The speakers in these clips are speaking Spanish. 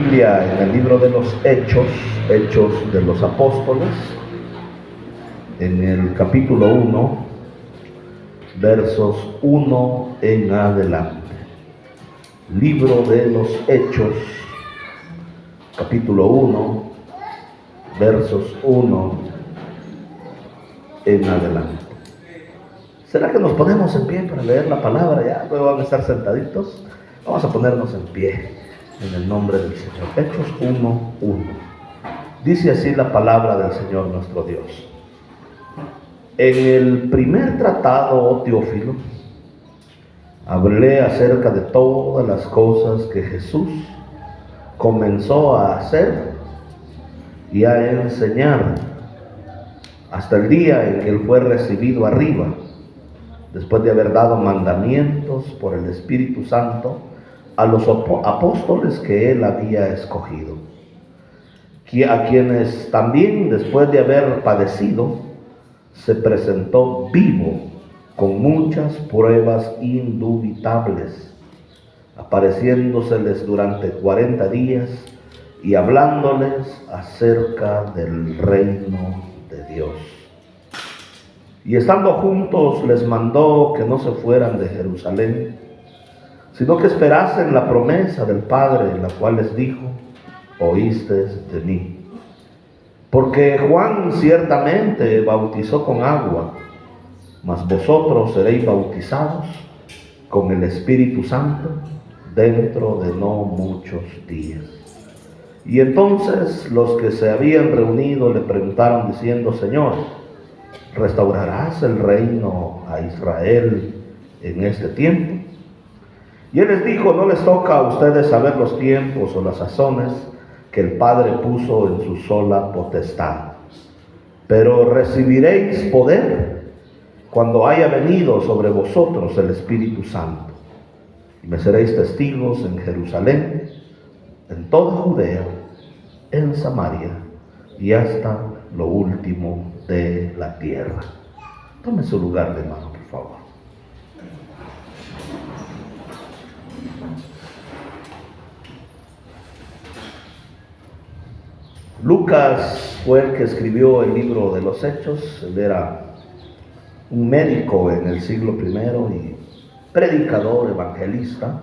Biblia en el libro de los Hechos de los Apóstoles, en el capítulo 1, versos 1 en adelante. Libro de los Hechos, capítulo 1, versos 1 en adelante. ¿Será que nos ponemos en pie para leer la palabra? Ya luego van a estar sentaditos. Vamos a ponernos en pie en el nombre del Señor. Hechos 1:1. Dice así la palabra del Señor nuestro Dios. En el primer tratado, oh Teófilo, hablé acerca de todas las cosas que Jesús comenzó a hacer y a enseñar hasta el día en que Él fue recibido arriba, después de haber dado mandamientos por el Espíritu Santo a los apóstoles que Él había escogido, a quienes también, después de haber padecido, se presentó vivo con muchas pruebas indubitables, apareciéndoseles durante 40 días y hablándoles acerca del reino de Dios. Y estando juntos les mandó que no se fueran de Jerusalén, sino que esperasen la promesa del Padre, la cual les dijo: oísteis de mí. Porque Juan ciertamente bautizó con agua, mas vosotros seréis bautizados con el Espíritu Santo dentro de no muchos días. Y entonces los que se habían reunido le preguntaron diciendo: Señor, ¿restaurarás el reino a Israel en este tiempo? Y Él les dijo: no les toca a ustedes saber los tiempos o las sazones que el Padre puso en su sola potestad, pero recibiréis poder cuando haya venido sobre vosotros el Espíritu Santo, y me seréis testigos en Jerusalén, en toda Judea, en Samaria y hasta lo último de la tierra. Tome su lugar de mano, por favor. Lucas fue el que escribió el libro de los Hechos. Él era un médico en el siglo I y predicador, evangelista,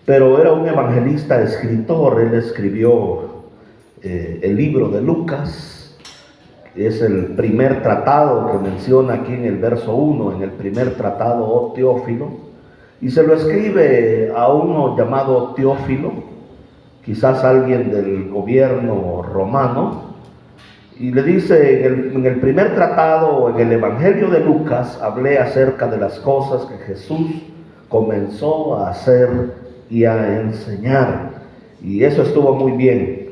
pero era un evangelista escritor. Él escribió el libro de Lucas, que es el primer tratado que menciona aquí en el verso 1, en el primer tratado, oh Teófilo, y se lo escribe a uno llamado Teófilo, quizás alguien del gobierno romano, y le dice: en el primer tratado, en el Evangelio de Lucas, hablé acerca de las cosas que Jesús comenzó a hacer y a enseñar, y eso estuvo muy bien.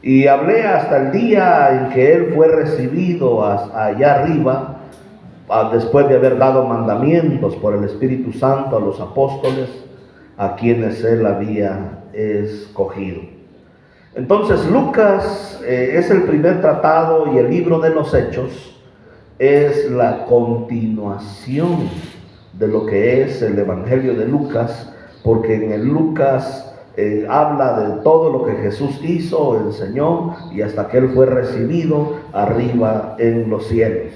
Y hablé hasta el día en que Él fue recibido allá arriba, después de haber dado mandamientos por el Espíritu Santo a los apóstoles, a quienes Él había escogido. Entonces Lucas es el primer tratado, y el libro de los Hechos es la continuación de lo que es el Evangelio de Lucas, porque en el Lucas habla de todo lo que Jesús hizo, enseñó, y hasta que Él fue recibido arriba en los cielos.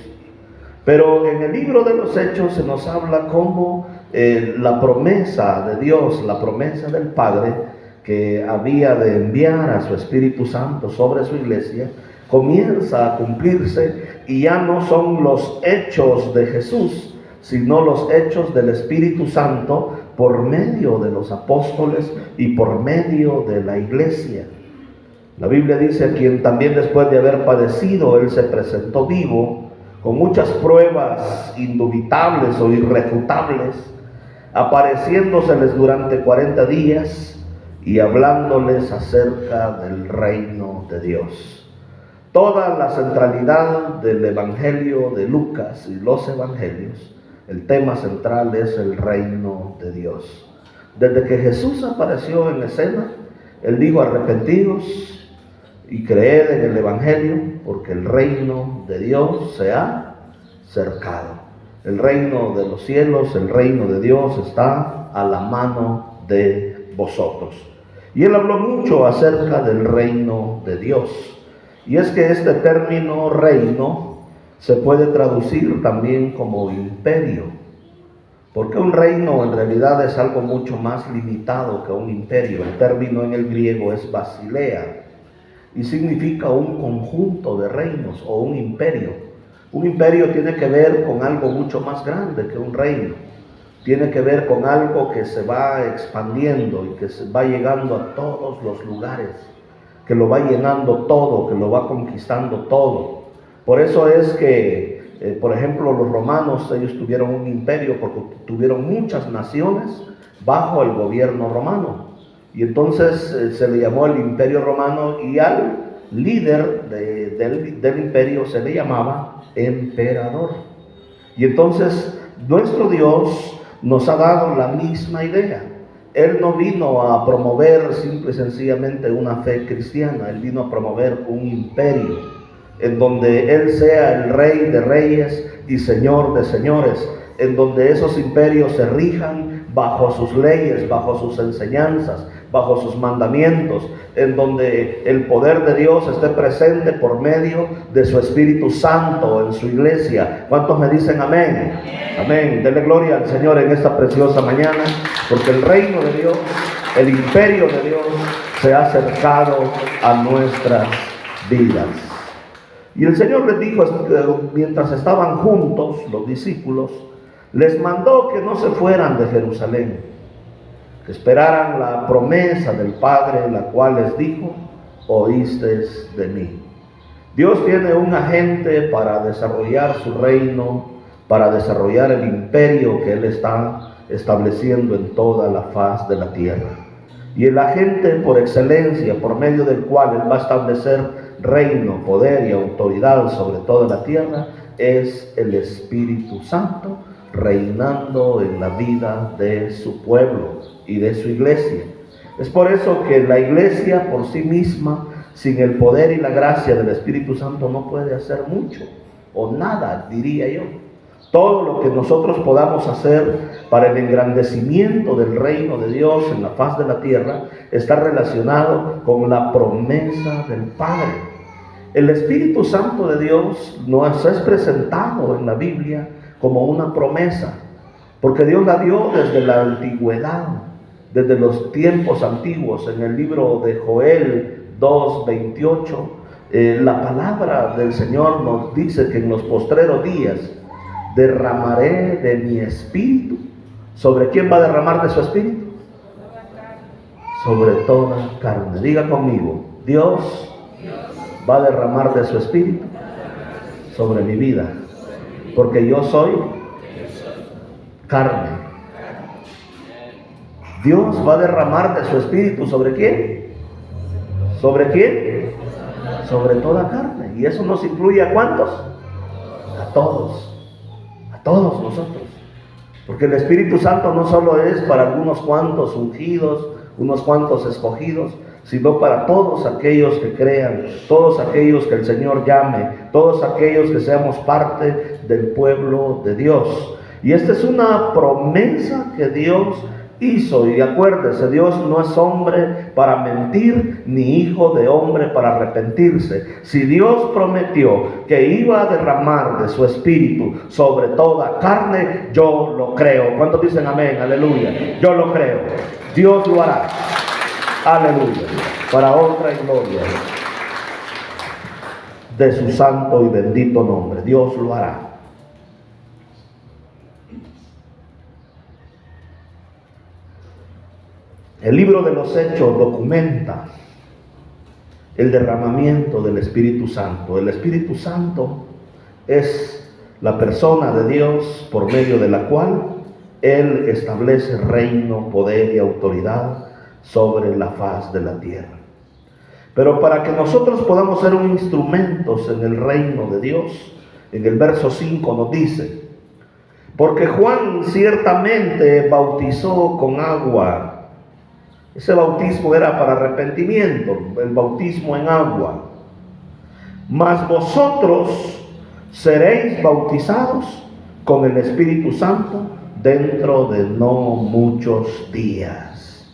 Pero en el libro de los Hechos se nos habla cómo la promesa de Dios, la promesa del Padre, que había de enviar a su Espíritu Santo sobre su iglesia, comienza a cumplirse, y ya no son los hechos de Jesús, sino los hechos del Espíritu Santo por medio de los apóstoles y por medio de la iglesia. La Biblia dice: a quien también después de haber padecido, Él se presentó vivo con muchas pruebas indubitables o irrefutables, apareciéndoseles durante 40 días y hablándoles acerca del reino de Dios. Toda la centralidad del Evangelio de Lucas y los Evangelios, el tema central es el reino de Dios. Desde que Jesús apareció en escena, Él dijo: arrepentidos y creed en el Evangelio, porque el reino de Dios se ha cercado. El reino de los cielos, el reino de Dios está a la mano de vosotros. Y él habló mucho acerca del reino de Dios. Y es que este término reino se puede traducir también como imperio, porque un reino en realidad es algo mucho más limitado que un imperio. El término en el griego es basilea y significa un conjunto de reinos o un imperio. Un imperio tiene que ver con algo mucho más grande que un reino. Tiene que ver con algo que se va expandiendo y que se va llegando a todos los lugares, que lo va llenando todo, que lo va conquistando todo. Por eso es que, por ejemplo, los romanos, ellos tuvieron un imperio porque tuvieron muchas naciones bajo el gobierno romano. Y entonces se le llamó el Imperio Romano, y al líder del imperio se le llamaba emperador. Y entonces nuestro Dios nos ha dado la misma idea. Él no vino a promover simple y sencillamente una fe cristiana. Él vino a promover un imperio en donde Él sea el Rey de reyes y Señor de señores, en donde esos imperios se rijan bajo sus leyes, bajo sus enseñanzas, bajo sus mandamientos, en donde el poder de Dios esté presente por medio de su Espíritu Santo en su iglesia. ¿Cuántos me dicen amén? Amén. Denle gloria al Señor en esta preciosa mañana, porque el reino de Dios, el imperio de Dios se ha acercado a nuestras vidas. Y el Señor les dijo, mientras estaban juntos los discípulos, les mandó que no se fueran de Jerusalén, que esperaran la promesa del Padre, la cual les dijo: oísteis de mí. Dios tiene un agente para desarrollar su reino, para desarrollar el imperio que Él está estableciendo en toda la faz de la tierra. Y el agente por excelencia, por medio del cual Él va a establecer reino, poder y autoridad sobre toda la tierra, es el Espíritu Santo, reinando en la vida de su pueblo y de su iglesia. Es por eso que la iglesia por sí misma, sin el poder y la gracia del Espíritu Santo, no puede hacer mucho o nada, diría yo. Todo lo que nosotros podamos hacer para el engrandecimiento del reino de Dios en la faz de la tierra está relacionado con la promesa del Padre. El Espíritu Santo de Dios nos es presentado en la Biblia como una promesa, porque Dios la dio desde la antigüedad, desde los tiempos antiguos. En el libro de Joel 2:28, la palabra del Señor nos dice que en los postreros días derramaré de mi espíritu. ¿Sobre quién va a derramar de su espíritu? Sobre toda carne. Diga conmigo: Dios va a derramar de su espíritu sobre mi vida, porque yo soy carne. Dios va a derramar de su espíritu ¿sobre quién? ¿Sobre quién? Sobre toda carne. Y eso nos incluye ¿a cuántos? A todos. A todos nosotros. Porque el Espíritu Santo no solo es para algunos cuantos ungidos, unos cuantos escogidos, sino para todos aquellos que crean, todos aquellos que el Señor llame, todos aquellos que seamos parte del pueblo de Dios. Y esta es una promesa que Dios hizo. Y acuérdese, Dios no es hombre para mentir, ni hijo de hombre para arrepentirse. Si Dios prometió que iba a derramar de su espíritu sobre toda carne, yo lo creo. ¿Cuántos dicen amén? Aleluya. Yo lo creo. Dios lo hará. Aleluya. Para honra y gloria de su santo y bendito nombre. Dios lo hará. El libro de los Hechos documenta el derramamiento del Espíritu Santo. El Espíritu Santo es la persona de Dios por medio de la cual Él establece reino, poder y autoridad sobre la faz de la tierra. Pero para que nosotros podamos ser un instrumentos en el reino de Dios, en el verso 5 nos dice: porque Juan ciertamente bautizó con agua. Ese bautismo era para arrepentimiento, el bautismo en agua. Mas vosotros seréis bautizados con el Espíritu Santo dentro de no muchos días.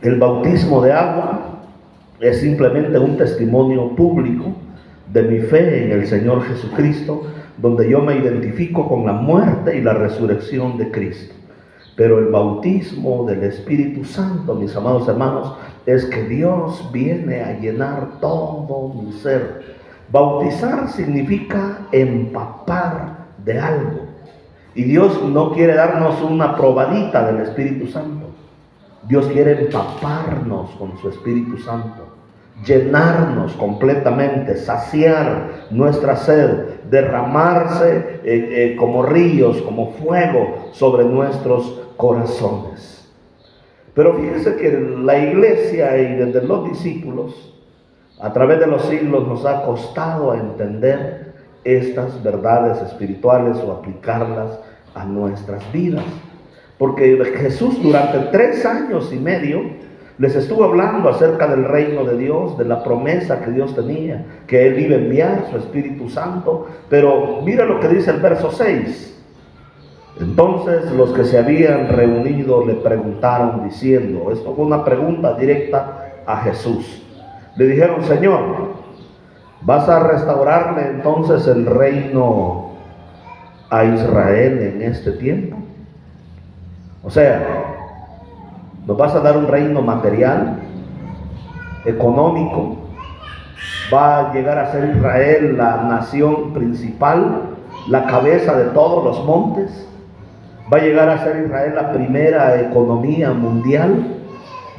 El bautismo de agua es simplemente un testimonio público de mi fe en el Señor Jesucristo, donde yo me identifico con la muerte y la resurrección de Cristo. Pero el bautismo del Espíritu Santo, mis amados hermanos, es que Dios viene a llenar todo mi ser. Bautizar significa empapar de algo. Y Dios no quiere darnos una probadita del Espíritu Santo. Dios quiere empaparnos con su Espíritu Santo, llenarnos completamente, saciar nuestra sed, derramarse como ríos, como fuego sobre nuestros corazones. Pero fíjese que la iglesia y desde los discípulos, a través de los siglos, nos ha costado entender estas verdades espirituales o aplicarlas a nuestras vidas. Porque Jesús durante 3 años y medio les estuvo hablando acerca del reino de Dios, de la promesa que Dios tenía, que Él iba a enviar su Espíritu Santo. Pero mira lo que dice el verso 6. Entonces los que se habían reunido le preguntaron diciendo, esto fue una pregunta directa a Jesús. Le dijeron, Señor, ¿vas a restaurarle entonces el reino a Israel en este tiempo? O sea, ¿nos vas a dar un reino material, económico? ¿Va a llegar a ser Israel la nación principal, la cabeza de todos los montes? ¿Va a llegar a ser Israel la primera economía mundial?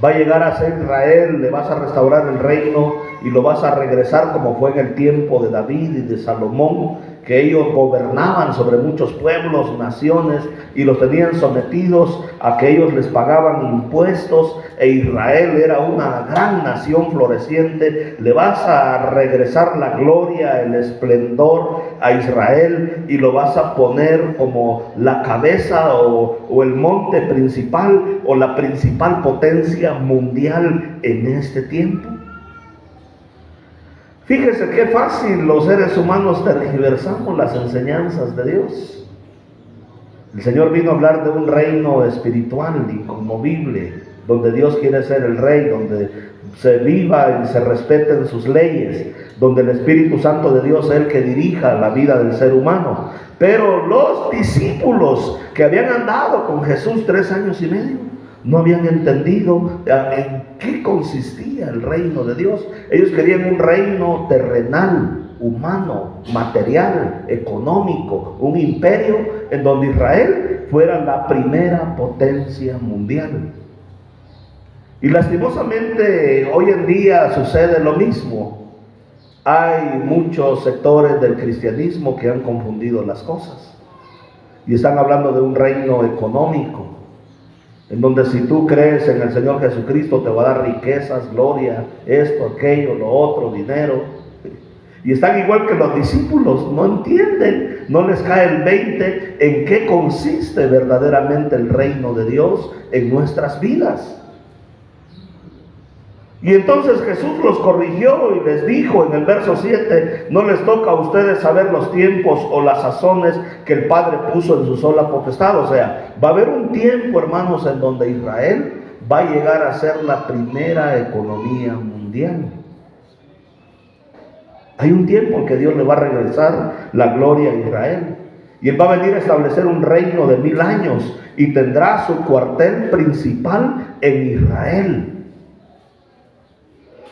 ¿Va a llegar a ser Israel, le vas a restaurar el reino y lo vas a regresar como fue en el tiempo de David y de Salomón, que ellos gobernaban sobre muchos pueblos, naciones, y los tenían sometidos a que ellos les pagaban impuestos, e Israel era una gran nación floreciente? ¿Le vas a regresar la gloria, el esplendor a Israel y lo vas a poner como la cabeza o el monte principal o la principal potencia mundial en este tiempo? Fíjese qué fácil los seres humanos tergiversamos las enseñanzas de Dios. El Señor vino a hablar de un reino espiritual, inconmovible, donde Dios quiere ser el rey, donde se viva y se respeten sus leyes, donde el Espíritu Santo de Dios es el que dirija la vida del ser humano. Pero los discípulos que habían andado con Jesús 3 años y medio, no habían entendido en qué consistía el reino de Dios. Ellos querían un reino terrenal, humano, material, económico, un imperio en donde Israel fuera la primera potencia mundial. Y lastimosamente hoy en día sucede lo mismo. Hay muchos sectores del cristianismo que han confundido las cosas y están hablando de un reino económico, en donde si tú crees en el Señor Jesucristo te va a dar riquezas, gloria, esto, aquello, lo otro, dinero. Y están igual que los discípulos, no entienden, no les cae el 20 en qué consiste verdaderamente el reino de Dios en nuestras vidas. Y entonces Jesús los corrigió y les dijo en el verso 7, no les toca a ustedes saber los tiempos o las sazones que el Padre puso en su sola potestad. O sea, va a haber un tiempo, hermanos, en donde Israel va a llegar a ser la primera economía mundial. Hay un tiempo en que Dios le va a regresar la gloria a Israel. Y Él va a venir a establecer un reino de 1000 años y tendrá su cuartel principal en Israel.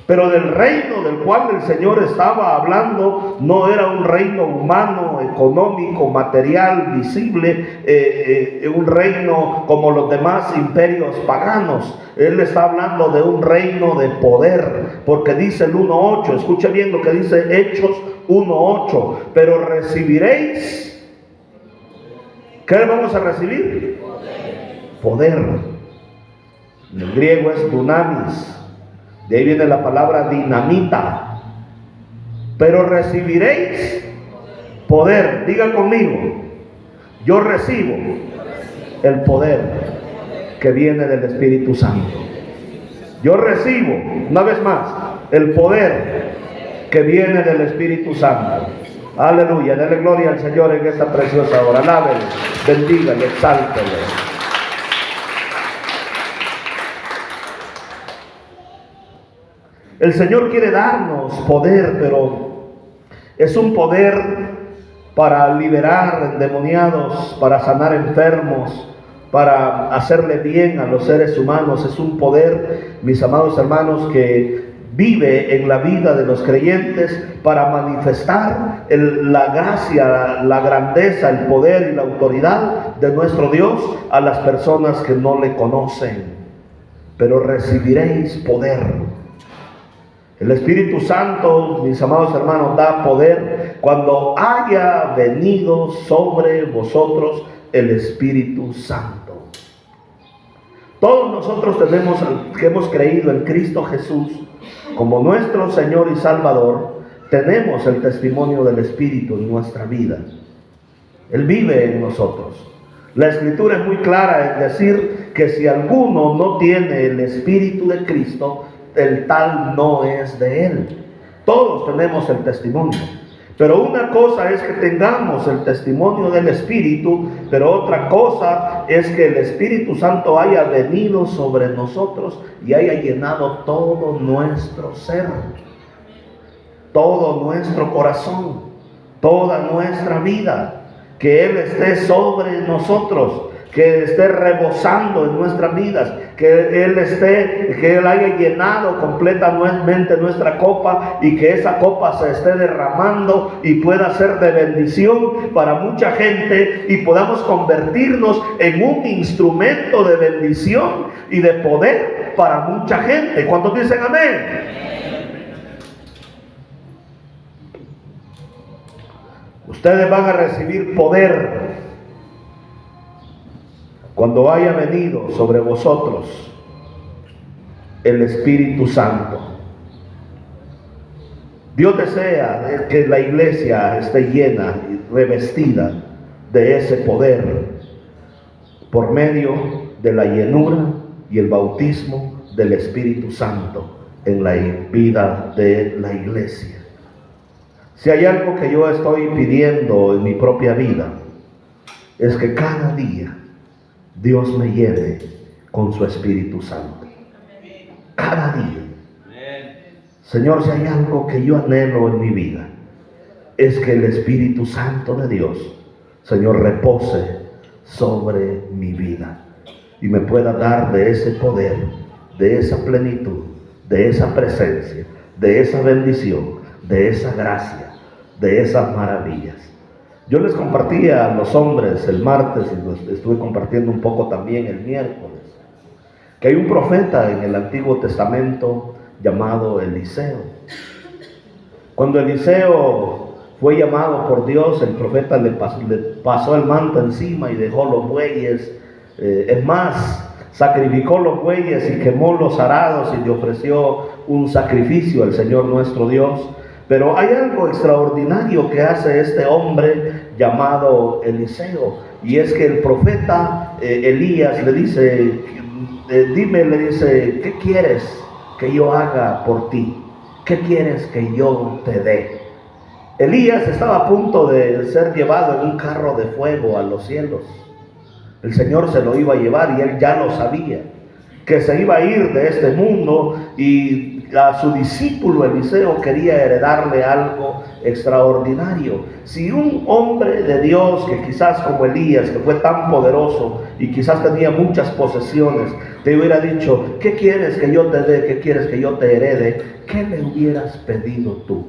Pero del reino del cual el Señor estaba hablando no era un reino humano, económico, material, visible, un reino como los demás imperios paganos. Él está hablando de un reino de poder, porque dice el 1:8, escuche bien lo que dice Hechos 1:8, pero recibiréis, ¿qué vamos a recibir? Poder. En el griego es dunamis. De ahí viene la palabra dinamita. Pero recibiréis poder. Diga conmigo, yo recibo el poder que viene del Espíritu Santo. Yo recibo, una vez más, el poder que viene del Espíritu Santo. Aleluya, dale gloria al Señor en esta preciosa hora. Alábele, bendígale, exáltele. El Señor quiere darnos poder, pero es un poder para liberar endemoniados, para sanar enfermos, para hacerle bien a los seres humanos. Es un poder, mis amados hermanos, que vive en la vida de los creyentes para manifestar la gracia, la grandeza, el poder y la autoridad de nuestro Dios a las personas que no le conocen. Pero recibiréis poder. El Espíritu Santo, mis amados hermanos, da poder cuando haya venido sobre vosotros el Espíritu Santo. Todos nosotros que hemos creído en Cristo Jesús como nuestro Señor y Salvador, tenemos el testimonio del Espíritu en nuestra vida. Él vive en nosotros. La Escritura es muy clara en decir que si alguno no tiene el Espíritu de Cristo, el tal no es de Él. Todos tenemos el testimonio. Pero una cosa es que tengamos el testimonio del Espíritu, pero otra cosa es que el Espíritu Santo haya venido sobre nosotros y haya llenado todo nuestro ser, todo nuestro corazón, toda nuestra vida. Que Él esté sobre nosotros, que esté rebosando en nuestras vidas, que Él haya llenado completamente nuestra copa y que esa copa se esté derramando y pueda ser de bendición para mucha gente y podamos convertirnos en un instrumento de bendición y de poder para mucha gente. ¿Cuántos dicen amén? Ustedes van a recibir poder cuando haya venido sobre vosotros el Espíritu Santo. Dios desea que la iglesia esté llena y revestida de ese poder por medio de la llenura y el bautismo del Espíritu Santo en la vida de la iglesia. Si hay algo que yo estoy pidiendo en mi propia vida, es que cada día Dios me llene con su Espíritu Santo. Cada día. Señor, si hay algo que yo anhelo en mi vida, es que el Espíritu Santo de Dios, Señor, repose sobre mi vida y me pueda dar de ese poder, de esa plenitud, de esa presencia, de esa bendición, de esa gracia, de esas maravillas. Yo les compartía a los hombres el martes y los estuve compartiendo un poco también el miércoles, que hay un profeta en el Antiguo Testamento llamado Eliseo. Cuando Eliseo fue llamado por Dios, el profeta le pasó el manto encima y dejó los bueyes. Es más, sacrificó los bueyes y quemó los arados y le ofreció un sacrificio al Señor nuestro Dios. Pero hay algo extraordinario que hace este hombre llamado Eliseo, y es que el profeta Elías le dice, ¿qué quieres que yo haga por ti? ¿Qué quieres que yo te dé? Elías estaba a punto de ser llevado en un carro de fuego a los cielos. El Señor se lo iba a llevar y él ya lo sabía, que se iba a ir de este mundo, y a su discípulo Eliseo quería heredarle algo extraordinario. Si un hombre de Dios, que quizás como Elías, que fue tan poderoso y quizás tenía muchas posesiones, te hubiera dicho, ¿qué quieres que yo te dé? ¿Qué quieres que yo te herede? ¿Qué le hubieras pedido tú?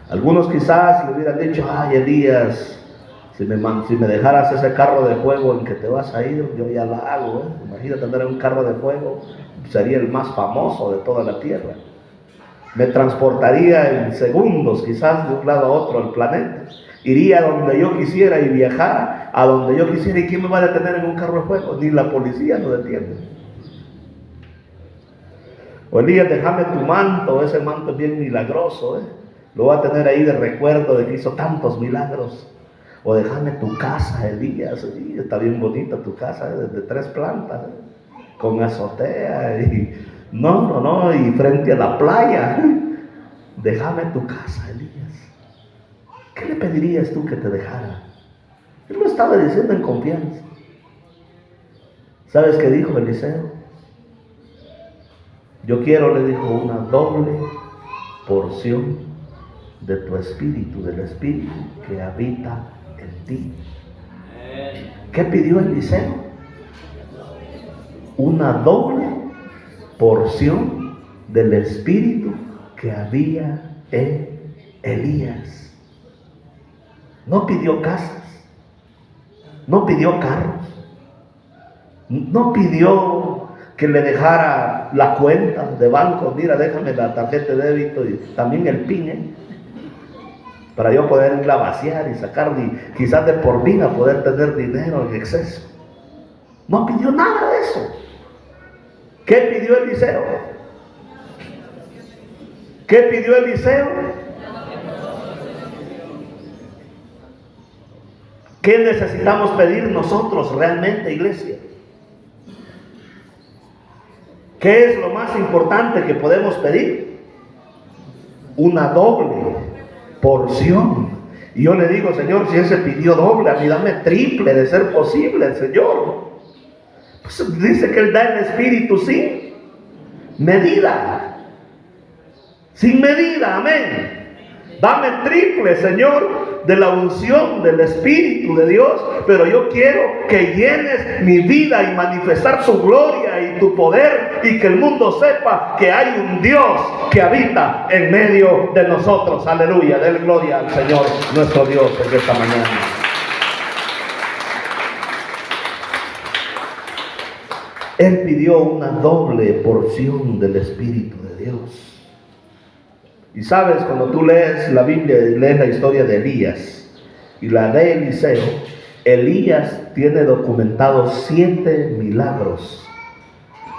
Algunos quizás le hubieran dicho, ay Elías, si me dejaras ese carro de fuego en que te vas a ir, yo ya la hago. Imagínate tener un carro de fuego, sería el más famoso de toda la tierra. Me transportaría en segundos, quizás de un lado a otro al planeta. Iría a donde yo quisiera y viajara a donde yo quisiera. ¿Y quién me va a detener en un carro de fuego? Ni la policía lo detiene. O Elías, déjame tu manto, ese manto es bien milagroso, lo va a tener ahí de recuerdo de que hizo tantos milagros. O déjame tu casa, Elías, sí, está bien bonita tu casa, de 3 plantas, con azotea, y y frente a la playa. Déjame tu casa, Elías. ¿Qué le pedirías tú que te dejara? Él lo estaba diciendo en confianza. ¿Sabes qué dijo Eliseo? Yo quiero, le dijo, una doble porción de tu espíritu, del espíritu que habita en ti. ¿Qué pidió Eliseo? Una doble porción del espíritu que había en Elías. No pidió casas, no pidió carros, no pidió que le dejara la cuenta de banco. Mira, déjame la tarjeta de débito y también el PIN, para yo poder irla a vaciar y sacar, y quizás de por vida poder tener dinero en exceso. No pidió nada de eso. ¿Qué pidió Eliseo? ¿Qué pidió Eliseo? ¿Qué necesitamos pedir nosotros realmente, iglesia? ¿Qué es lo más importante que podemos pedir? Una doble porción. Y yo le digo, Señor, si ese pidió doble, a mí dame triple de ser posible, Señor. Pues dice que Él da el Espíritu sin medida. Sin medida, amén. Dame triple, Señor, de la unción del Espíritu de Dios, pero yo quiero que llenes mi vida y manifestar tu gloria y tu poder, y que el mundo sepa que hay un Dios que habita en medio de nosotros. Aleluya, denle gloria al Señor nuestro Dios en esta mañana. Él pidió una doble porción del Espíritu de Dios. Y sabes, cuando tú lees la Biblia y lees la historia de Elías y la de Eliseo, Elías tiene documentados 7 milagros.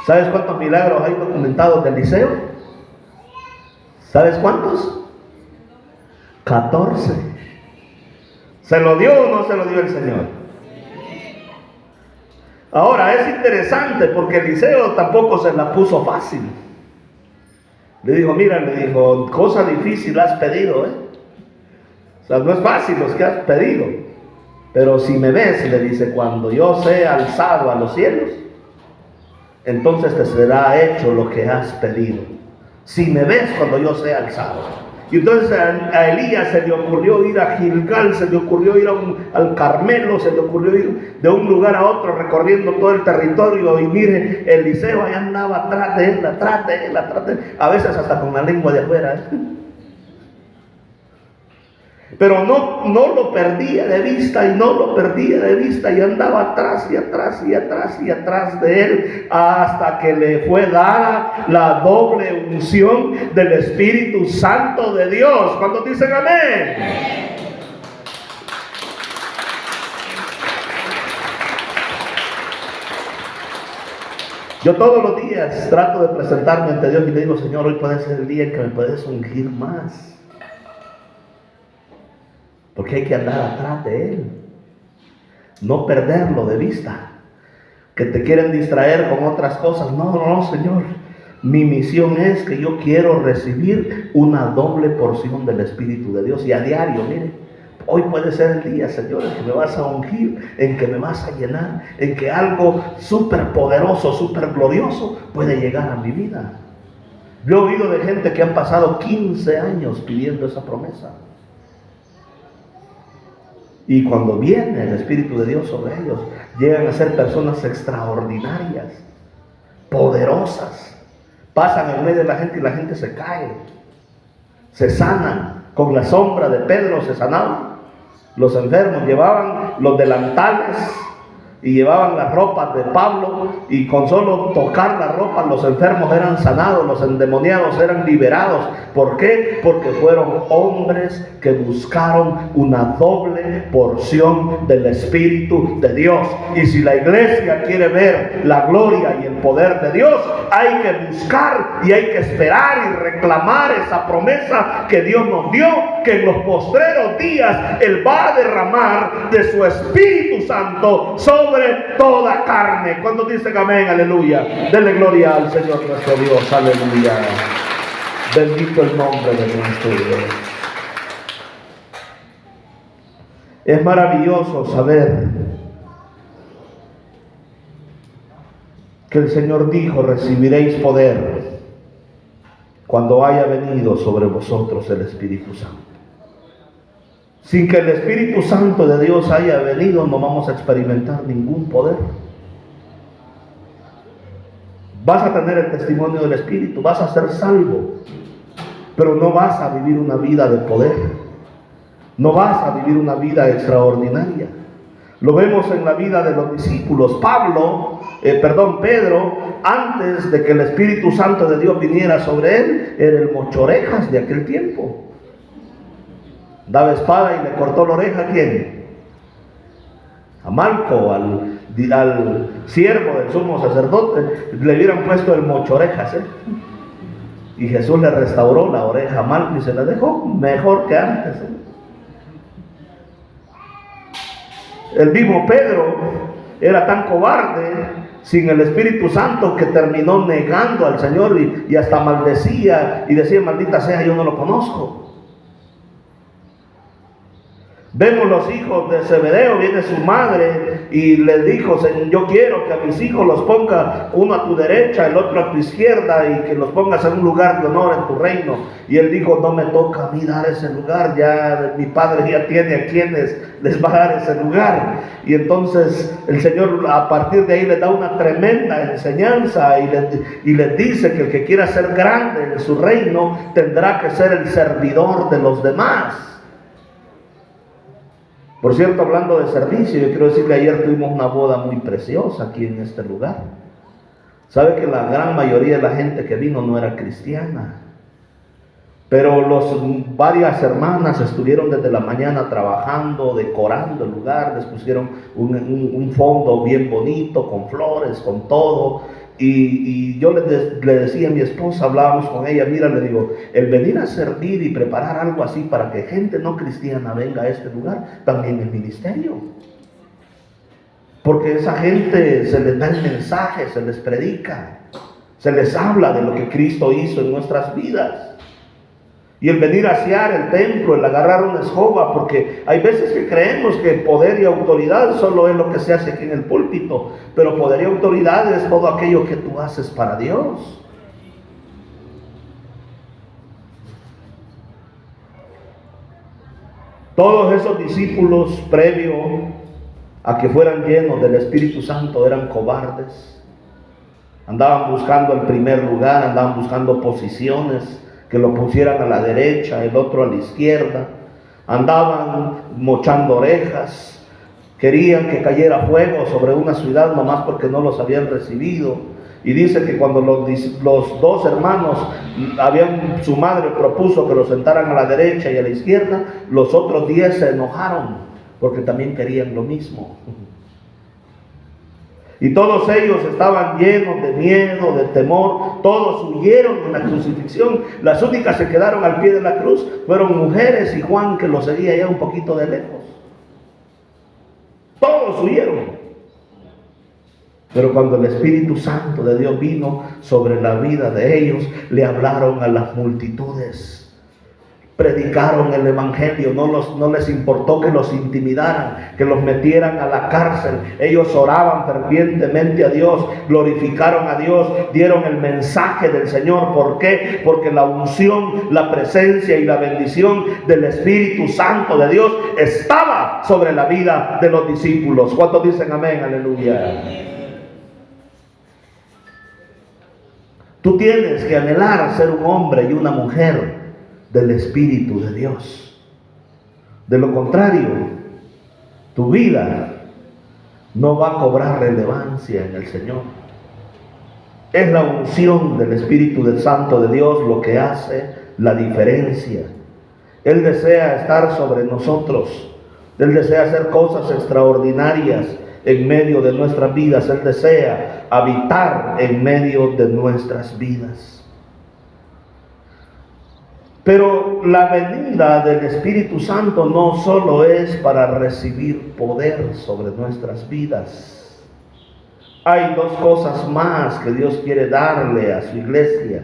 ¿Sabes cuántos milagros hay documentados de Eliseo? ¿Sabes cuántos? 14. ¿Se lo dio o no se lo dio el Señor? Ahora es interesante porque Eliseo tampoco se la puso fácil. Le dijo, mira, le dijo, cosa difícil has pedido, O sea, no es fácil los que has pedido. Pero si me ves, le dice, cuando yo sea alzado a los cielos, entonces te será hecho lo que has pedido. Si me ves cuando yo sea alzado. Y entonces a Elías se le ocurrió ir a Gilgal, se le ocurrió ir al Carmelo, se le ocurrió ir de un lugar a otro recorriendo todo el territorio. Y mire, Eliseo allá andaba atrás de él, a veces hasta con la lengua de afuera. Pero no lo perdía de vista y no lo perdía de vista, y andaba atrás y atrás y atrás y atrás de él, hasta que le fue dada la doble unción del Espíritu Santo de Dios. ¿Cuántos dicen amén? Yo todos los días trato de presentarme ante Dios y le digo, Señor, hoy puede ser el día en que me puedes ungir más. Porque hay que andar atrás de Él, no perderlo de vista. Que te quieren distraer con otras cosas. No, Señor, mi misión es que yo quiero recibir una doble porción del Espíritu de Dios. Y a diario, mire, hoy puede ser el día, Señor, en que me vas a ungir, en que me vas a llenar, en que algo súper poderoso, súper glorioso puede llegar a mi vida. Yo he oído de gente que han pasado 15 años pidiendo esa promesa. Y cuando viene el Espíritu de Dios sobre ellos, llegan a ser personas extraordinarias, poderosas. Pasan en medio de la gente y la gente se cae, se sanan. Con la sombra de Pedro se sanaban los enfermos, llevaban los delantales y llevaban las ropas de Pablo, y con solo tocar la ropa los enfermos eran sanados, los endemoniados eran liberados. ¿Por qué? Porque fueron hombres que buscaron una doble porción del Espíritu de Dios. Y si la iglesia quiere ver la gloria y el poder de Dios, hay que buscar y hay que esperar y reclamar esa promesa que Dios nos dio, que en los postreros días Él va a derramar de su Espíritu Santo sobre toda carne. Cuando dicen amén, aleluya, denle gloria al Señor nuestro Dios, aleluya. Bendito el nombre de nuestro Dios. Es maravilloso saber que el Señor dijo, recibiréis poder cuando haya venido sobre vosotros el Espíritu Santo. Sin que el Espíritu Santo de Dios haya venido, no vamos a experimentar ningún poder. Vas a tener el testimonio del Espíritu, vas a ser salvo, pero no vas a vivir una vida de poder, no vas a vivir una vida extraordinaria. Lo vemos en la vida de los discípulos. Pedro, antes de que el Espíritu Santo de Dios viniera sobre él, era el mochorejas de aquel tiempo. Daba espada y le cortó la oreja, ¿a quién? A Malco, al siervo del sumo sacerdote, le hubieran puesto el mochorejas, y Jesús le restauró la oreja a Malco y se la dejó mejor que antes. El mismo Pedro era tan cobarde sin el Espíritu Santo que terminó negando al Señor y hasta maldecía y decía: maldita sea, yo no lo conozco. Vemos los hijos de Zebedeo, viene su madre y le dijo: yo quiero que a mis hijos los ponga uno a tu derecha, el otro a tu izquierda, y que los pongas en un lugar de honor en tu reino. Y él dijo: no me toca a mí dar ese lugar, ya mi padre ya tiene a quienes les va a dar ese lugar. Y entonces el Señor a partir de ahí les da una tremenda enseñanza y les dice que el que quiera ser grande en su reino tendrá que ser el servidor de los demás. Por cierto, hablando de servicio, yo quiero decirle, ayer tuvimos una boda muy preciosa aquí en este lugar. Sabe que la gran mayoría de la gente que vino no era cristiana, pero varias hermanas estuvieron desde la mañana trabajando, decorando el lugar. Les pusieron un fondo bien bonito, con flores, con todo. Y yo le decía a mi esposa, hablábamos con ella: mira, le digo, el venir a servir y preparar algo así para que gente no cristiana venga a este lugar, también es ministerio. Porque a esa gente se les da el mensaje, se les predica, se les habla de lo que Cristo hizo en nuestras vidas. Y el venir a asear el templo, el agarrar una escoba, porque hay veces que creemos que poder y autoridad solo es lo que se hace aquí en el púlpito, pero poder y autoridad es todo aquello que tú haces para Dios. Todos esos discípulos, previo a que fueran llenos del Espíritu Santo, eran cobardes. Andaban buscando el primer lugar, andaban buscando posiciones, que lo pusieran a la derecha, el otro a la izquierda. Andaban mochando orejas, querían que cayera fuego sobre una ciudad nomás porque no los habían recibido. Y dice que cuando los dos hermanos, su madre propuso que los sentaran a la derecha y a la izquierda, los otros 10 se enojaron porque también querían lo mismo. Y todos ellos estaban llenos de miedo, de temor. Todos huyeron de la crucifixión. Las únicas que quedaron al pie de la cruz fueron mujeres y Juan, que lo seguía ya un poquito de lejos. Todos huyeron. Pero cuando el Espíritu Santo de Dios vino sobre la vida de ellos, le hablaron a las multitudes. Predicaron el Evangelio, no les importó que los intimidaran, que los metieran a la cárcel. Ellos oraban fervientemente a Dios, glorificaron a Dios, dieron el mensaje del Señor. ¿Por qué? Porque la unción, la presencia y la bendición del Espíritu Santo de Dios estaba sobre la vida de los discípulos. ¿Cuántos dicen amén? Aleluya. Tú tienes que anhelar ser un hombre y una mujer del Espíritu de Dios. De lo contrario, tu vida no va a cobrar relevancia en el Señor. Es la unción del Espíritu del Santo de Dios lo que hace la diferencia. Él desea estar sobre nosotros. Él desea hacer cosas extraordinarias en medio de nuestras vidas. Él desea habitar en medio de nuestras vidas. Pero la venida del Espíritu Santo no solo es para recibir poder sobre nuestras vidas. Hay dos cosas más que Dios quiere darle a su iglesia.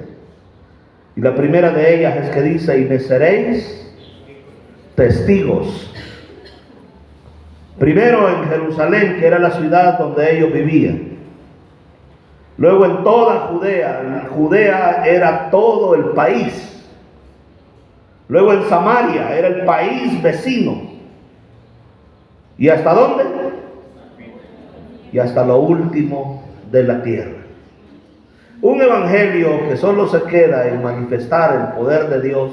Y la primera de ellas es que dice: y me seréis testigos. Primero en Jerusalén, que era la ciudad donde ellos vivían. Luego en toda Judea, Judea era todo el país. Luego en Samaria era el país vecino. ¿Y hasta dónde? Y hasta lo último de la tierra. Un evangelio que solo se queda en manifestar el poder de Dios,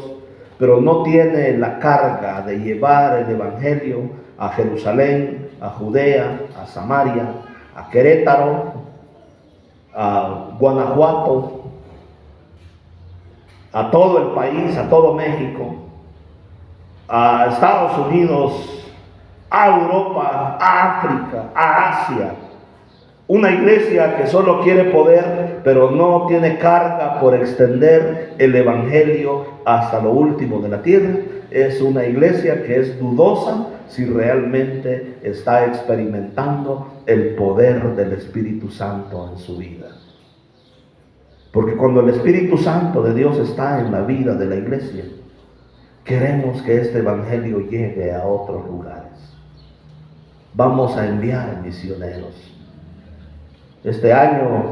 pero no tiene la carga de llevar el evangelio a Jerusalén, a Judea, a Samaria, a Querétaro, a Guanajuato, a todo el país, a todo México, a Estados Unidos, a Europa, a África, a Asia. Una iglesia que solo quiere poder, pero no tiene carga por extender el evangelio hasta lo último de la tierra, es una iglesia que es dudosa si realmente está experimentando el poder del Espíritu Santo en su vida. Porque cuando el Espíritu Santo de Dios está en la vida de la iglesia, queremos que este evangelio llegue a otros lugares. Vamos a enviar misioneros. Este año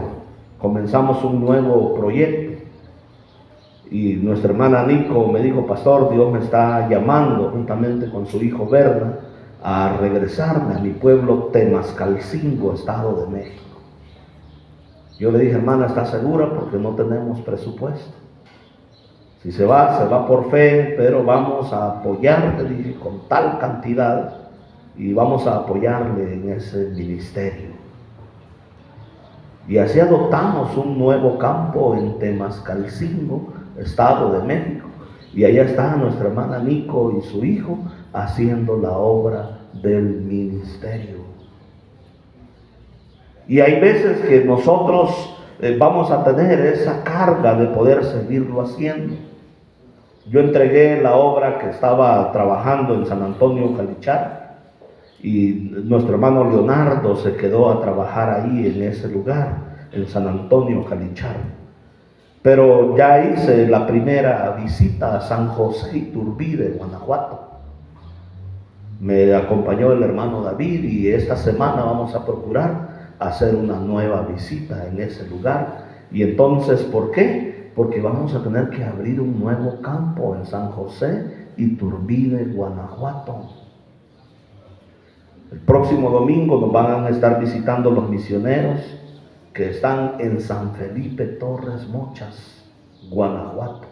comenzamos un nuevo proyecto y nuestra hermana Nico me dijo: pastor, Dios me está llamando juntamente con su hijo Berna a regresarme a mi pueblo Temascalcingo, Estado de México. Yo le dije: hermana, ¿está segura? Porque no tenemos presupuesto. Si se va por fe, pero vamos a apoyarle, dije, con tal cantidad, y vamos a apoyarle en ese ministerio. Y así adoptamos un nuevo campo en Temascalcingo, Estado de México. Y allá está nuestra hermana Nico y su hijo haciendo la obra del ministerio. Y hay veces que nosotros vamos a tener esa carga de poder seguirlo haciendo. Yo entregué la obra que estaba trabajando en San Antonio, Jalichar, y nuestro hermano Leonardo se quedó a trabajar ahí en ese lugar, en San Antonio, Jalichar. Pero ya hice la primera visita a San José Iturbide, Guanajuato. Me acompañó el hermano David y esta semana vamos a procurar hacer una nueva visita en ese lugar. Y entonces, ¿por qué? Porque vamos a tener que abrir un nuevo campo en San José Iturbide, Guanajuato. El próximo domingo nos van a estar visitando los misioneros que están en San Felipe Torres Mochas, Guanajuato.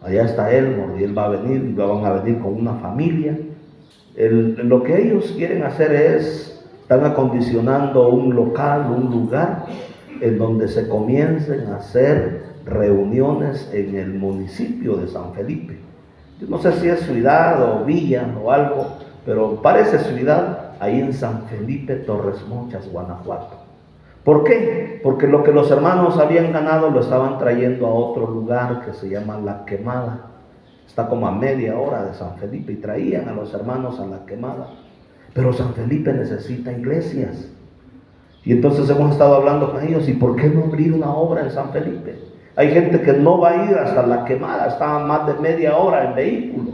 Allá está Elmore y él va a venir, y van a venir con una familia. Lo que ellos quieren hacer están acondicionando un local, un lugar en donde se comiencen a hacer reuniones en el municipio de San Felipe. Yo no sé si es ciudad o villa o algo, pero parece ciudad, ahí en San Felipe Torres Mochas, Guanajuato. ¿Por qué? Porque lo que los hermanos habían ganado lo estaban trayendo a otro lugar que se llama La Quemada. Está como a media hora de San Felipe y traían a los hermanos a La Quemada. Pero San Felipe necesita iglesias. Y entonces hemos estado hablando con ellos: ¿y por qué no abrir una obra en San Felipe? Hay gente que no va a ir hasta La Quemada, está a más de media hora en vehículo.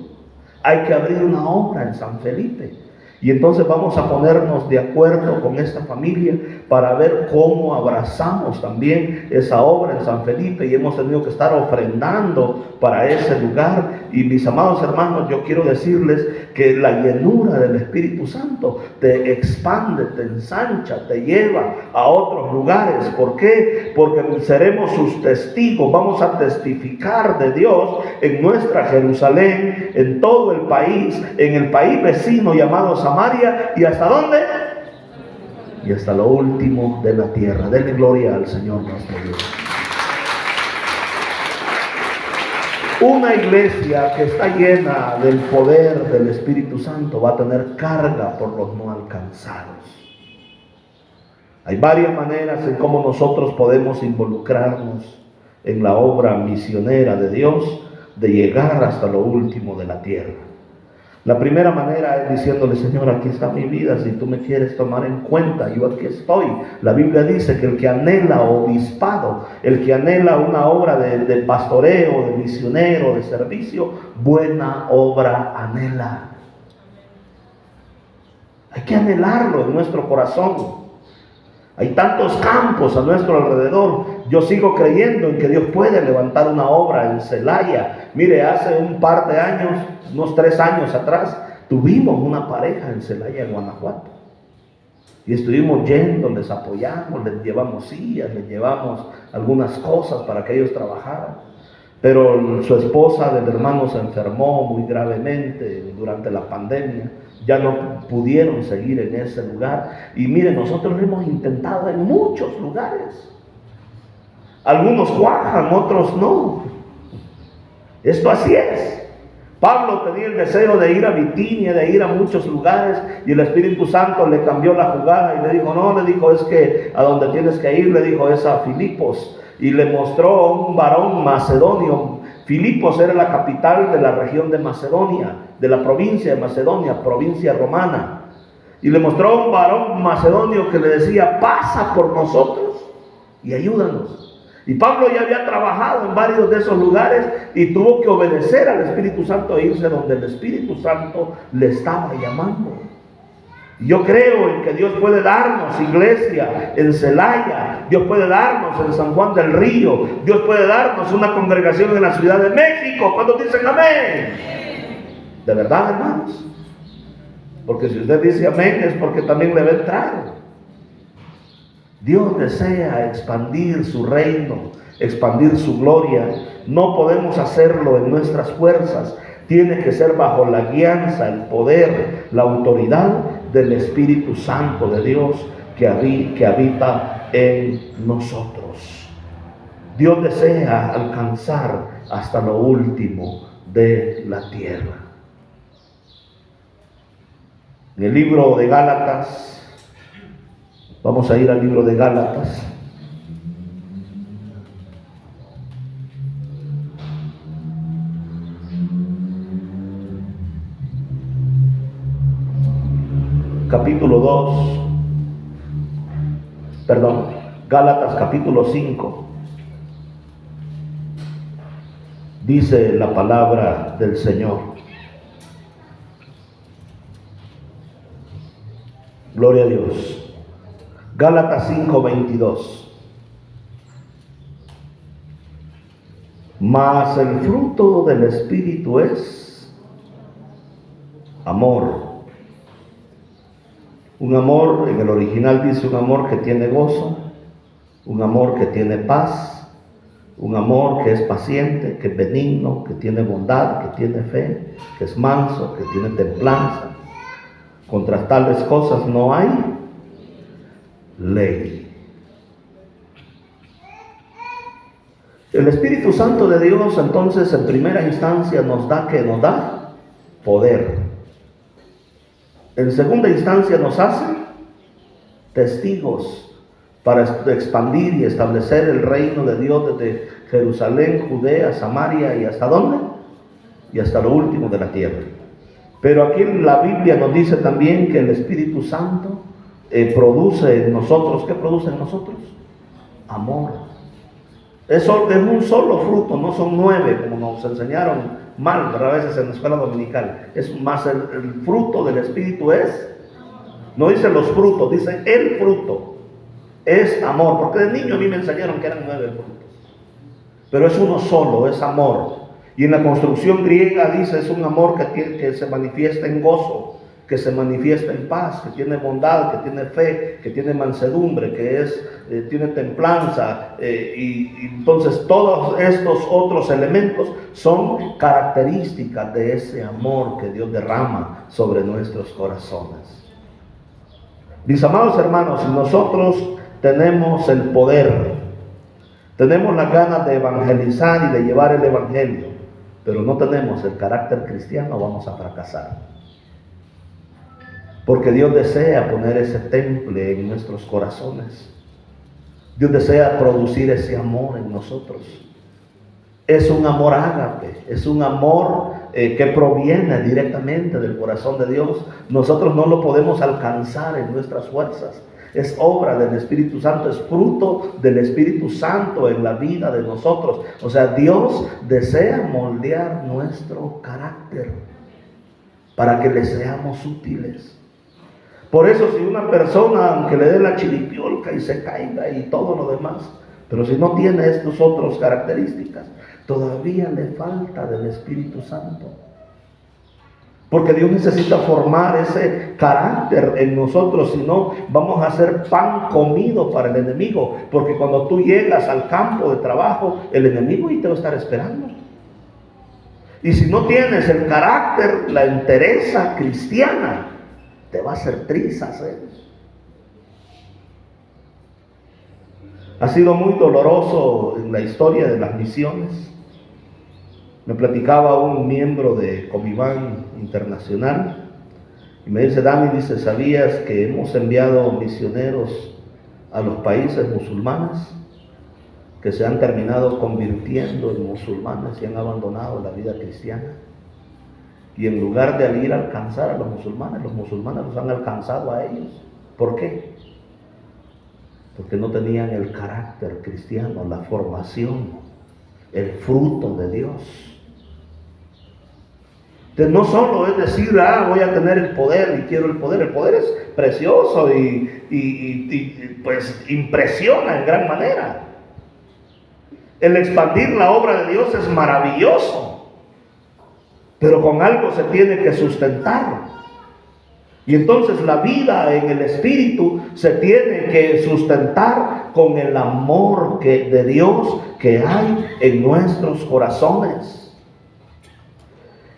Hay que abrir una obra en San Felipe. Y entonces vamos a ponernos de acuerdo con esta familia para ver cómo abrazamos también esa obra en San Felipe, y hemos tenido que estar ofrendando para ese lugar. Y mis amados hermanos, yo quiero decirles que la llenura del Espíritu Santo te expande, te ensancha, te lleva a otros lugares. ¿Por qué? Porque seremos sus testigos, vamos a testificar de Dios en nuestra Jerusalén, en todo el país, en el país vecino llamado Samaria, ¿y hasta dónde? Y hasta lo último de la tierra. Denle gloria al Señor nuestro Dios. Una iglesia que está llena del poder del Espíritu Santo va a tener carga por los no alcanzados. Hay varias maneras en cómo nosotros podemos involucrarnos en la obra misionera de Dios, de llegar hasta lo último de la tierra. La primera manera es diciéndole: Señor, aquí está mi vida, si tú me quieres tomar en cuenta, yo aquí estoy. La Biblia dice que el que anhela obispado, el que anhela una obra de pastoreo, de misionero, de servicio, buena obra anhela. Hay que anhelarlo en nuestro corazón. Hay tantos campos a nuestro alrededor. Yo sigo creyendo en que Dios puede levantar una obra en Celaya. Mire, hace un par de años, unos 3 años atrás, tuvimos una pareja en Celaya, Guanajuato. Y estuvimos yendo, les apoyamos, les llevamos sillas, les llevamos algunas cosas para que ellos trabajaran. Pero su esposa del hermano se enfermó muy gravemente durante la pandemia. Ya no pudieron seguir en ese lugar. Y miren, nosotros lo hemos intentado en muchos lugares. Algunos cuajan, otros no. Esto así es. Pablo tenía el deseo de ir a Bitinia, de ir a muchos lugares, y el Espíritu Santo le cambió la jugada y le dijo, no, le dijo, es que a donde tienes que ir, le dijo, es a Filipos. Y le mostró a un varón macedonio. Filipos era la capital de la región de Macedonia, de la provincia de Macedonia, provincia romana. Y le mostró a un varón macedonio que le decía, pasa por nosotros y ayúdanos. Y Pablo ya había trabajado en varios de esos lugares y tuvo que obedecer al Espíritu Santo e irse donde el Espíritu Santo le estaba llamando. Yo creo en que Dios puede darnos iglesia en Celaya, Dios puede darnos en San Juan del Río, Dios puede darnos una congregación en la Ciudad de México. ¿Cuántos dicen amén? ¿De verdad, hermanos? Porque si usted dice amén es porque también le va a entrar. Dios desea expandir su reino, expandir su gloria. No podemos hacerlo en nuestras fuerzas. Tiene que ser bajo la guianza, el poder, la autoridad del Espíritu Santo de Dios que habita en nosotros. Dios desea alcanzar hasta lo último de la tierra. En el libro de Gálatas, vamos a ir al libro de Gálatas. Gálatas capítulo 5. Dice la palabra del Señor. Gloria a Dios. Gálatas 5:22. Mas el fruto del Espíritu es amor. Un amor, en el original dice un amor que tiene gozo, un amor que tiene paz, un amor que es paciente, que es benigno, que tiene bondad, que tiene fe, que es manso, que tiene templanza. Contra tales cosas no hay ley. El Espíritu Santo de Dios, entonces, en primera instancia nos da poder. En segunda instancia nos hace testigos para expandir y establecer el reino de Dios desde Jerusalén, Judea, Samaria y ¿hasta dónde? Y hasta lo último de la tierra. Pero aquí la Biblia nos dice también que el Espíritu Santo produce en nosotros. ¿Qué produce en nosotros? Amor. Es un solo fruto, no son 9 como nos enseñaron mal, pero a veces en la escuela dominical. Es más, el fruto del Espíritu no dice los frutos, dice el fruto. Es amor, porque de niño a mí me enseñaron que eran 9 frutos. Pero es uno solo, es amor. Y en la construcción griega dice, es un amor que se manifiesta en gozo, que se manifiesta en paz, que tiene bondad, que tiene fe, que tiene mansedumbre, que tiene templanza. Y entonces todos estos otros elementos son características de ese amor que Dios derrama sobre nuestros corazones. Mis amados hermanos, si nosotros tenemos el poder, tenemos las ganas de evangelizar y de llevar el evangelio, pero no tenemos el carácter cristiano, vamos a fracasar. Porque Dios desea poner ese temple en nuestros corazones. Dios desea producir ese amor en nosotros. Es un amor ágape, es un amor que proviene directamente del corazón de Dios. Nosotros no lo podemos alcanzar en nuestras fuerzas. Es obra del Espíritu Santo, es fruto del Espíritu Santo en la vida de nosotros. O sea, Dios desea moldear nuestro carácter para que le seamos útiles, Por eso si una persona, aunque le dé la chiripiolca y se caiga y todo lo demás, pero si no tiene estas otras características, todavía le falta del Espíritu Santo. Porque Dios necesita formar ese carácter en nosotros, si no vamos a ser pan comido para el enemigo. Porque cuando tú llegas al campo de trabajo, el enemigo ahí te va a estar esperando. Y si no tienes el carácter, la entereza cristiana, te va a hacer trizas. Ha sido muy doloroso en la historia de las misiones. Me platicaba un miembro de Comiván Internacional y me dice: Dani, dice, ¿sabías que hemos enviado misioneros a los países musulmanes que se han terminado convirtiendo en musulmanes y han abandonado la vida cristiana? Y en lugar de ir a alcanzar a los musulmanes los han alcanzado a ellos. ¿Por qué? Porque no tenían el carácter cristiano, la formación, el fruto de Dios. Entonces, no solo es decir, voy a tener el poder y quiero el poder. El poder es precioso y pues impresiona en gran manera. El expandir la obra de Dios es maravilloso, pero con algo se tiene que sustentar. Y entonces la vida en el Espíritu se tiene que sustentar con el amor de Dios que hay en nuestros corazones.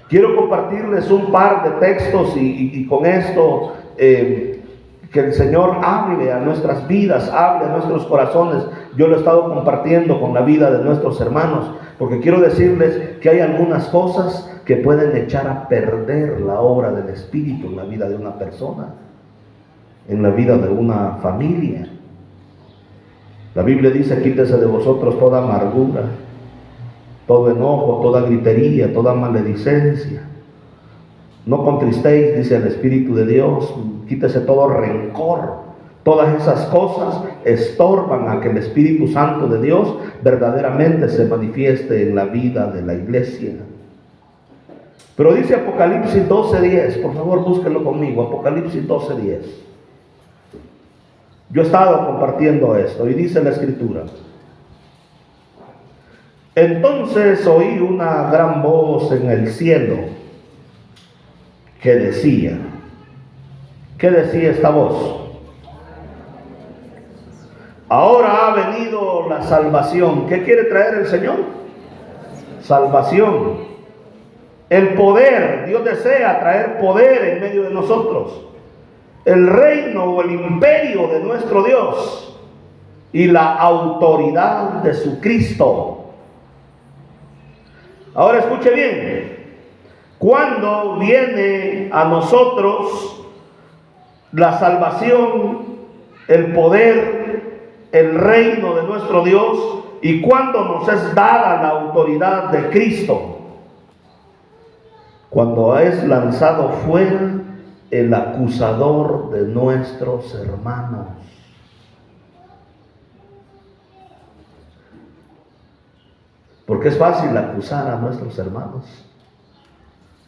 Quiero compartirles un par de textos y con esto que el Señor hable a nuestras vidas, hable a nuestros corazones. Yo lo he estado compartiendo con la vida de nuestros hermanos, porque quiero decirles que hay algunas cosas que pueden echar a perder la obra del Espíritu en la vida de una persona, en la vida de una familia. La Biblia dice: quítese de vosotros toda amargura, todo enojo, toda gritería, toda maledicencia. No contristéis, dice el Espíritu de Dios. Quítese todo rencor. Todas esas cosas estorban a que el Espíritu Santo de Dios verdaderamente se manifieste en la vida de la iglesia. Pero dice Apocalipsis 12:10, por favor búsquenlo conmigo, Apocalipsis 12:10. Yo he estado compartiendo esto y dice la Escritura: entonces oí una gran voz en el cielo que decía, ¿qué decía esta voz? Ahora ha venido la salvación. ¿Qué quiere traer el Señor? Salvación. El poder. Dios desea traer poder en medio de nosotros. El reino o el imperio de nuestro Dios y la autoridad de su Cristo. Ahora escuche bien. Cuando viene a nosotros la salvación, el poder, el reino de nuestro Dios, y cuando nos es dada la autoridad de Cristo, cuando es lanzado fuera el acusador de nuestros hermanos. Porque es fácil acusar a nuestros hermanos.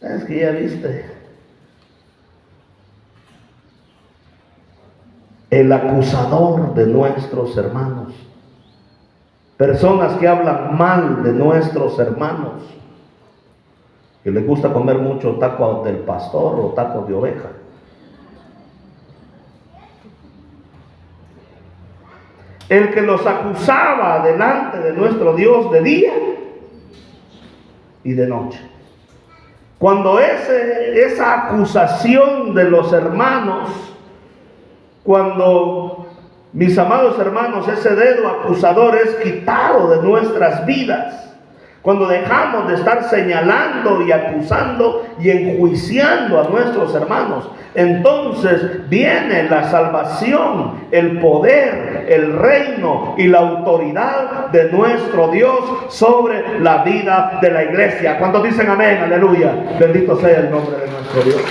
Es que ya viste, el acusador de nuestros hermanos, personas que hablan mal de nuestros hermanos, que les gusta comer mucho taco del pastor o taco de oveja. El que los acusaba delante de nuestro Dios de día y de noche. Cuando esa acusación de los hermanos, cuando, mis amados hermanos, ese dedo acusador es quitado de nuestras vidas, cuando dejamos de estar señalando y acusando y enjuiciando a nuestros hermanos, entonces viene la salvación, el poder, el reino y la autoridad de nuestro Dios sobre la vida de la iglesia. ¿Cuántos dicen amén? Aleluya. Bendito sea el nombre de nuestro Dios.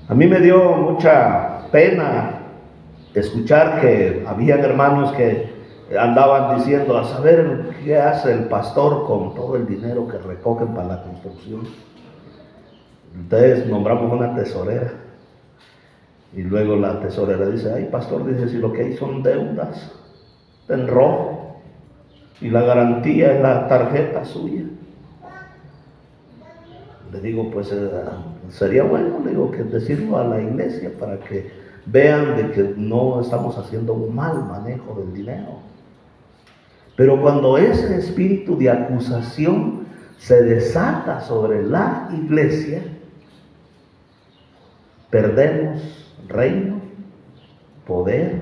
A mí me dio mucha pena escuchar que habían hermanos que andaban diciendo: a saber qué hace el pastor con todo el dinero que recogen para la construcción. Entonces nombramos una tesorera. Y luego la tesorera dice, ay pastor, dice, si lo que hay son deudas en rojo y la garantía es la tarjeta suya. Le digo, pues sería bueno, le digo, que decirlo a la iglesia para que vean de que no estamos haciendo un mal manejo del dinero. Pero cuando ese espíritu de acusación se desata sobre la iglesia, perdemos reino, poder,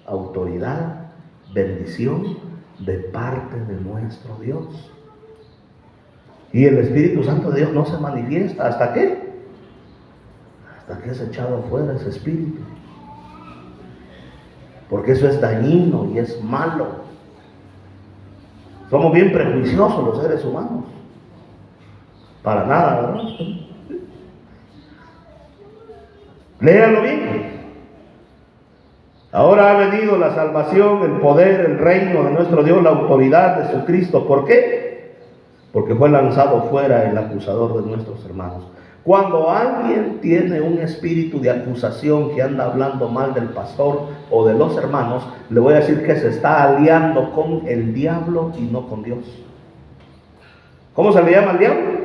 autoridad, bendición de parte de nuestro Dios. Y el Espíritu Santo de Dios no se manifiesta. ¿Hasta qué? Hasta que es echado fuera ese espíritu. Porque eso es dañino y es malo. Somos bien prejuiciosos los seres humanos. Para nada, ¿verdad? Léalo bien. Ahora ha venido la salvación, el poder, el reino de nuestro Dios, la autoridad de su Cristo. ¿Por qué? Porque fue lanzado fuera el acusador de nuestros hermanos. Cuando alguien tiene un espíritu de acusación que anda hablando mal del pastor o de los hermanos, le voy a decir que se está aliando con el diablo y no con Dios. ¿Cómo se le llama al diablo?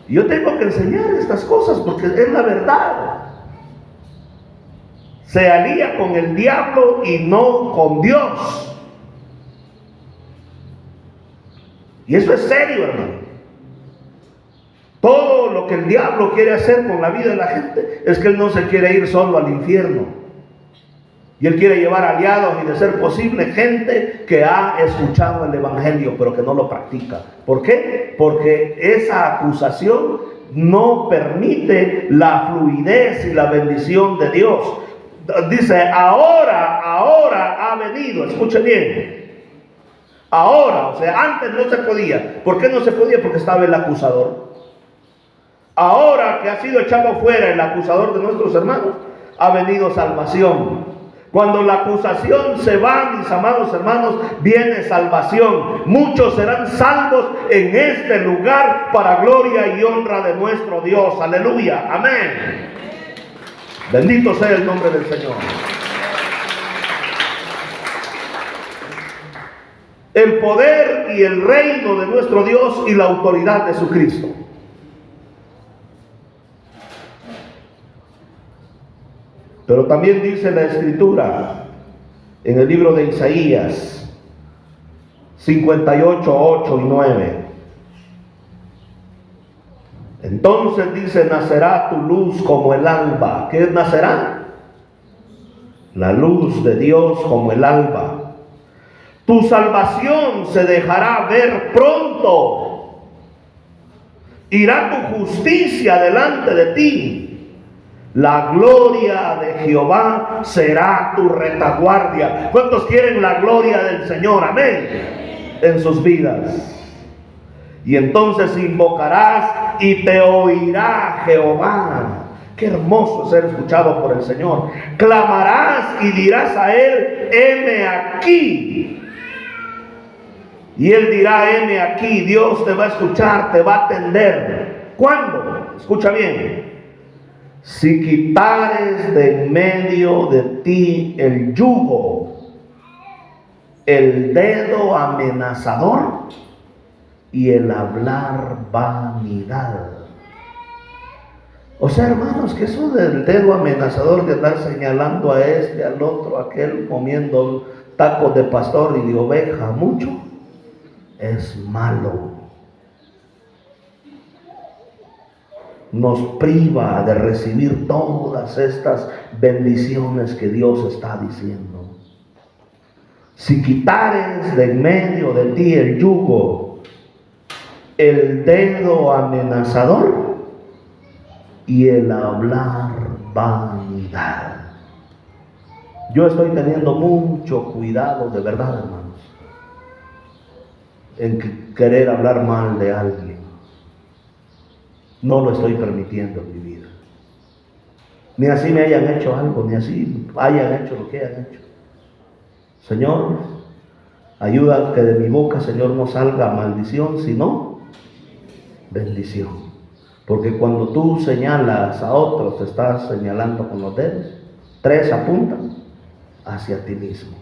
Yo tengo que enseñar estas cosas porque es la verdad. Se alía con el diablo y no con Dios. Y eso es serio, hermano. Todo lo que el diablo quiere hacer con la vida de la gente es que él no se quiere ir solo al infierno. Y él quiere llevar aliados y, de ser posible, gente que ha escuchado el evangelio pero que no lo practica. ¿Por qué? Porque esa acusación no permite la fluidez y la bendición de Dios. Dice, ahora ha venido, escuche bien. Ahora, o sea, antes no se podía. ¿Por qué no se podía? Porque estaba el acusador. Ahora que ha sido echado fuera el acusador de nuestros hermanos, ha venido salvación. Cuando la acusación se va, mis amados hermanos, viene salvación. Muchos serán salvos en este lugar para gloria y honra de nuestro Dios. Aleluya, amén. Bendito sea el nombre del Señor. El poder y el reino de nuestro Dios y la autoridad de su Cristo. Pero también dice la Escritura en el libro de Isaías 58, 8 y 9. Entonces dice, nacerá tu luz como el alba. ¿Qué nacerá? La luz de Dios como el alba. Tu salvación se dejará ver pronto. Irá tu justicia delante de ti. La gloria de Jehová será tu retaguardia. ¿Cuántos quieren la gloria del Señor? Amén. En sus vidas. Y entonces invocarás y te oirá Jehová. Qué hermoso ser escuchado por el Señor. Clamarás y dirás a Él, heme aquí. Y Él dirá, heme aquí. Dios te va a escuchar, te va a atender. ¿Cuándo? Escucha bien. Si quitares de en medio de ti el yugo, el dedo amenazador y el hablar vanidad. O sea, hermanos, que eso del dedo amenazador, de andar señalando a este, al otro, a aquel, comiendo tacos de pastor y de oveja mucho, es malo. Nos priva de recibir todas estas bendiciones que Dios está diciendo. Si quitares de en medio de ti el yugo, el dedo amenazador y el hablar vanidad. Yo estoy teniendo mucho cuidado, de verdad, hermanos, en querer hablar mal de alguien. No lo estoy permitiendo en mi vida. Ni así me hayan hecho algo, ni así hayan hecho lo que hayan hecho. Señor, ayuda a que de mi boca, Señor, no salga maldición, sino bendición. Porque cuando tú señalas a otros, te estás señalando con los dedos. 3 apuntan hacia ti mismo.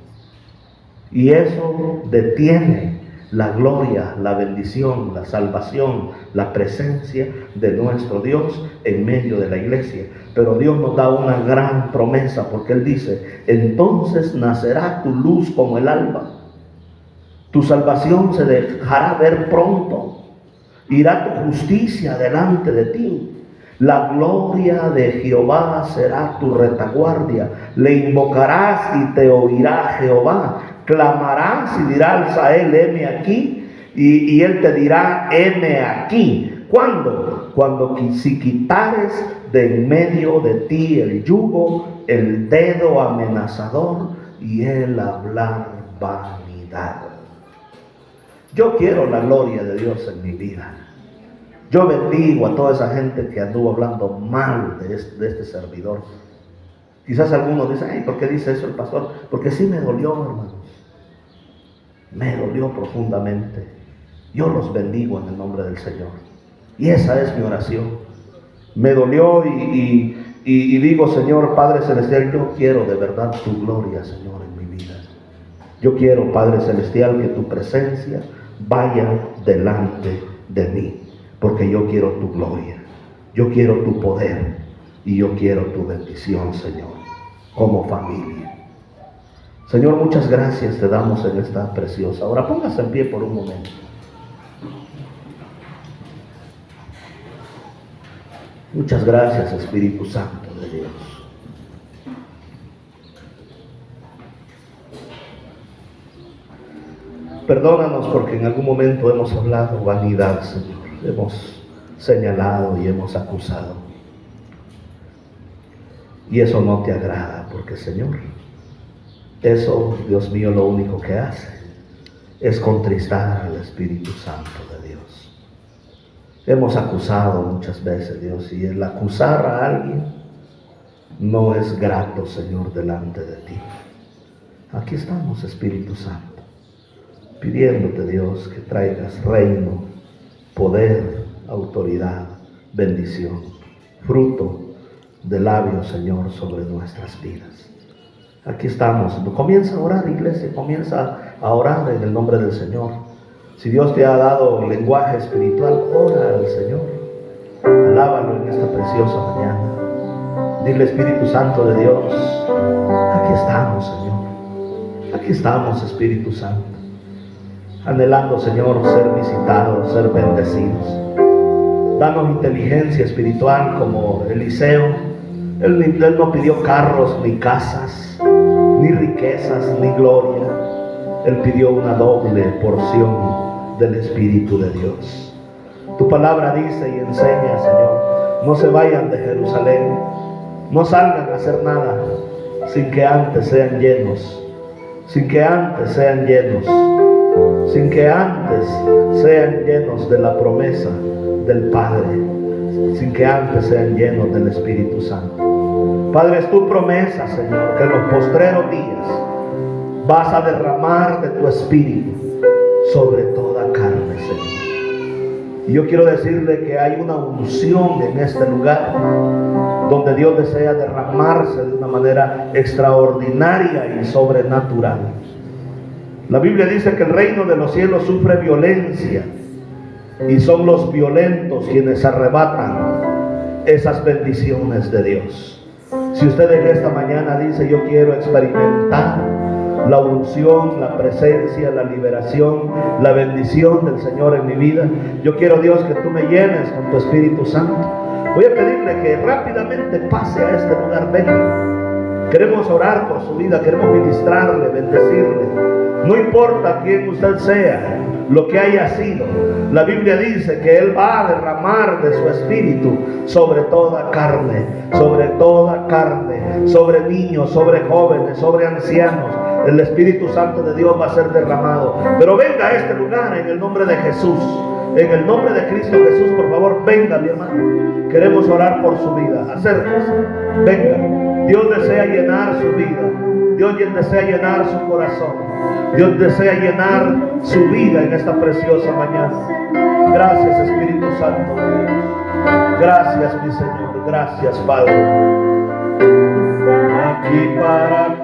Y eso detiene la gloria, la bendición, la salvación, la presencia de nuestro Dios en medio de la iglesia. Pero Dios nos da una gran promesa, porque Él dice: entonces nacerá tu luz como el alba. Tu salvación se dejará ver pronto. Irá tu justicia delante de ti. La gloria de Jehová será tu retaguardia. Le invocarás y te oirá Jehová. Clamarás y dirás a él: heme aquí. Y él te dirá: heme aquí. ¿Cuándo? Cuando si quitares de en medio de ti el yugo, el dedo amenazador y el hablar vanidad. Yo quiero la gloria de Dios en mi vida. Yo bendigo a toda esa gente que anduvo hablando mal de este servidor. Quizás algunos dicen: ay, ¿por qué dice eso el pastor? Porque sí me dolió, hermanos. Me dolió profundamente. Yo los bendigo en el nombre del Señor. Y esa es mi oración. Me dolió y digo: Señor Padre Celestial, yo quiero de verdad tu gloria, Señor, en mi vida. Yo quiero, Padre Celestial, que tu presencia vaya delante de mí, porque yo quiero tu gloria, yo quiero tu poder y yo quiero tu bendición, Señor, como familia. Señor, muchas gracias te damos en esta preciosa hora. Póngase en pie por un momento. Muchas gracias, Espíritu Santo de Dios. Perdónanos porque en algún momento hemos hablado vanidad, Señor. Hemos señalado y hemos acusado. Y eso no te agrada, porque, Señor, eso, Dios mío, lo único que hace es contristar al Espíritu Santo de Dios. Hemos acusado muchas veces, Dios, y el acusar a alguien no es grato, Señor, delante de ti. Aquí estamos, Espíritu Santo, pidiéndote, Dios, que traigas reino, poder, autoridad, bendición, fruto de labios, Señor, sobre nuestras vidas. Aquí estamos. Comienza a orar, iglesia, comienza a orar en el nombre del Señor. Si Dios te ha dado lenguaje espiritual, ora al Señor. Alábalo en esta preciosa mañana. Dile: Espíritu Santo de Dios, aquí estamos, Señor. Aquí estamos, Espíritu Santo. Anhelando, Señor, ser visitados, ser bendecidos. Danos inteligencia espiritual como Eliseo. Él no pidió carros, ni casas, ni riquezas, ni gloria. Él pidió una doble porción del Espíritu de Dios. Tu palabra dice y enseña, Señor: no se vayan de Jerusalén, no salgan a hacer nada sin que antes sean llenos, sin que antes sean llenos, sin que antes sean llenos de la promesa del Padre, sin que antes sean llenos del Espíritu Santo. Padre, es tu promesa, Señor, que en los postreros días vas a derramar de tu Espíritu sobre toda carne, Señor. Y yo quiero decirle que hay una unción en este lugar donde Dios desea derramarse de una manera extraordinaria y sobrenatural. La Biblia dice que el reino de los cielos sufre violencia y son los violentos quienes arrebatan esas bendiciones de Dios. Si usted en esta mañana dice: yo quiero experimentar la unción, la presencia, la liberación, la bendición del Señor en mi vida, yo quiero, Dios, que tú me llenes con tu Espíritu Santo, voy a pedirle que rápidamente pase a este lugar. Venga. Queremos orar por su vida, queremos ministrarle, bendecirle. No importa quién usted sea, lo que haya sido, la Biblia dice que Él va a derramar de su Espíritu sobre toda carne, sobre niños, sobre jóvenes, sobre ancianos. El Espíritu Santo de Dios va a ser derramado. Pero venga a este lugar en el nombre de Jesús, en el nombre de Cristo Jesús. Por favor, venga, mi hermano. Queremos orar por su vida. Acérquese, venga. Dios desea llenar su vida. Dios desea llenar su corazón. Dios desea llenar su vida en esta preciosa mañana. Gracias, Espíritu Santo de Dios. Gracias, mi Señor. Gracias, Padre. Aquí para